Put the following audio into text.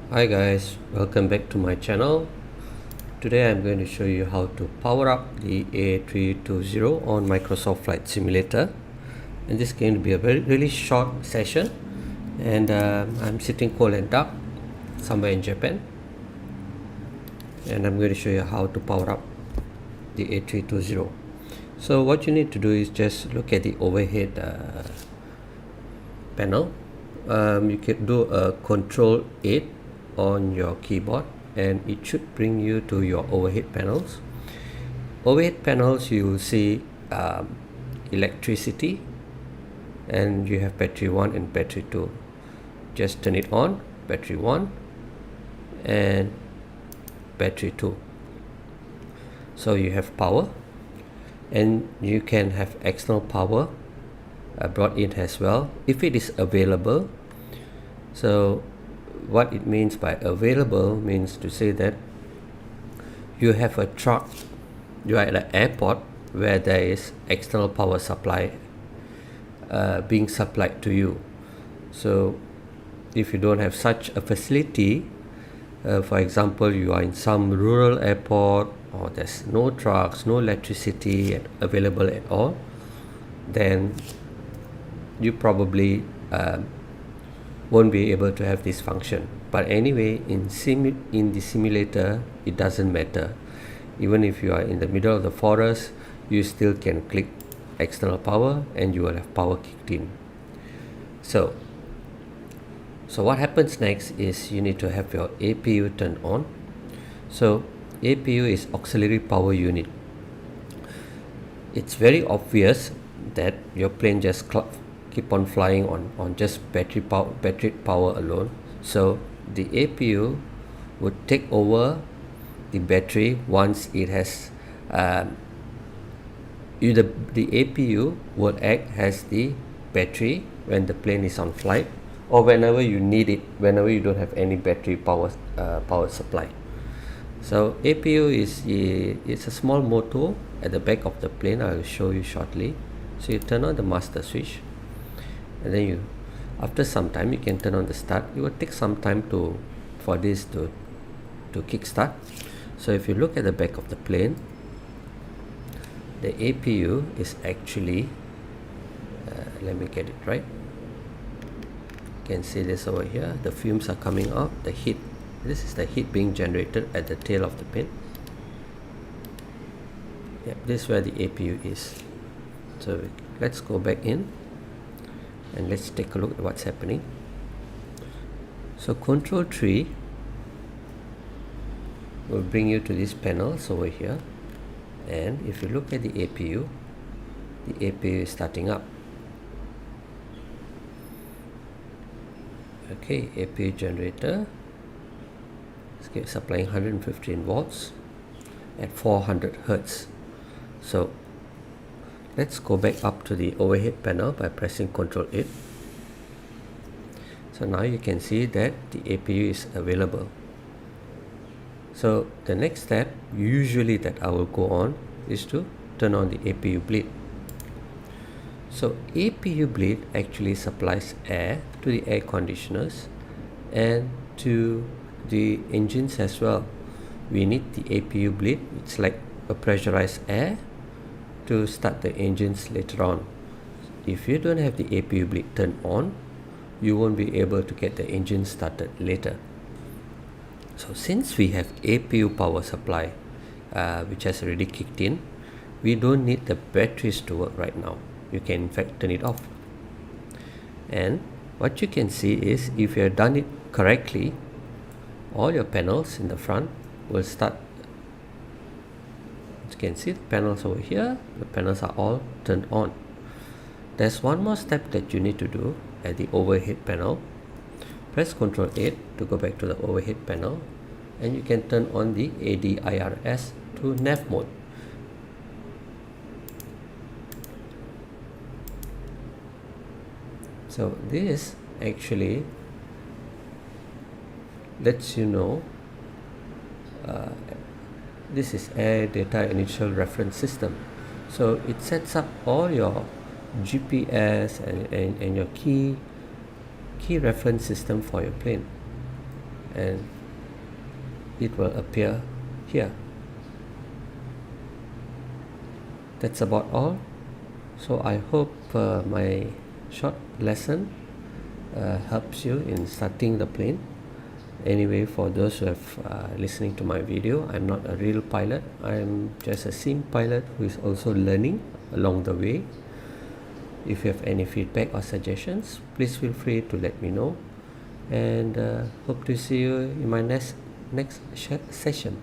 Hi guys, welcome back to my channel. Today I'm going to show you how to power up the A320 on Microsoft Flight Simulator, and this is going to be a really short session, and I'm sitting cold and dark somewhere in Japan, and I'm going to show you how to power up the A320. So what you need to do is just look at the overhead panel. You can do a Control 8 on your keyboard and it should bring you to your overhead panels. Overhead panels, you will see electricity, and you have battery 1 and battery 2. Just turn it on, battery 1 and battery 2. So you have power, and you can have external power brought in as well if it is available. So what it means by available means to say that you have a truck, you are at an airport where there is external power supply being supplied to you. So if you don't have such a facility, for example, you are in some rural airport or there's no trucks, no electricity available at all, then you probably won't be able to have this function. But anyway, in the simulator, it doesn't matter. Even if you are in the middle of the forest, you still can click external power and you will have power kicked in. So what happens next is you need to have your APU turned on. So APU is auxiliary power unit. It's very obvious that your plane just keep on flying on just battery power alone. So the APU would take over the battery once it has the APU will act as the battery when the plane is on flight, or whenever you need it, whenever you don't have any battery power supply. So APU it's a small motor at the back of the plane. I will show you shortly. So you turn on the master switch, and then after some time you can turn on the start. It will take some time for this to kickstart. So if you look at the back of the plane, the APU is actually let me get it right. You can see this over here. The fumes are coming out, the heat. This is the heat being generated at the tail of the plane. Yeah, this is where the APU is. So let's go back in and let's take a look at what's happening. So Control 3 will bring you to these panels over here, and if you look at the APU is starting up. Okay, APU generator is supplying 115 volts at 400 Hertz. So let's go back up to the overhead panel by pressing Ctrl 8. So now you can see that the APU is available. So the next step usually that I will go on is to turn on the APU bleed. So APU bleed actually supplies air to the air conditioners and to the engines as well. We need the APU bleed. It's like a pressurized air to start the engines later on. If you don't have the APU bleed turned on, you won't be able to get the engine started later. So since we have APU power supply which has already kicked in, we don't need the batteries to work right now. You can in fact turn it off. And what you can see is if you have done it correctly, all your panels in the front will start. You can see the panels over here, the panels are all turned on. There's one more step that you need to do at the overhead panel. Press Ctrl 8 to go back to the overhead panel, and you can turn on the ADIRS to nav mode. So this actually lets you know this is Air Data Initial Reference System. So it sets up all your GPS and your key reference system for your plane. and it will appear here. That's about all. So I hope my short lesson helps you in starting the plane. Anyway, for those who have listening to my video, I'm not a real pilot. I'm just a sim pilot who is also learning along the way. If you have any feedback or suggestions, please feel free to let me know, and hope to see you in my next session.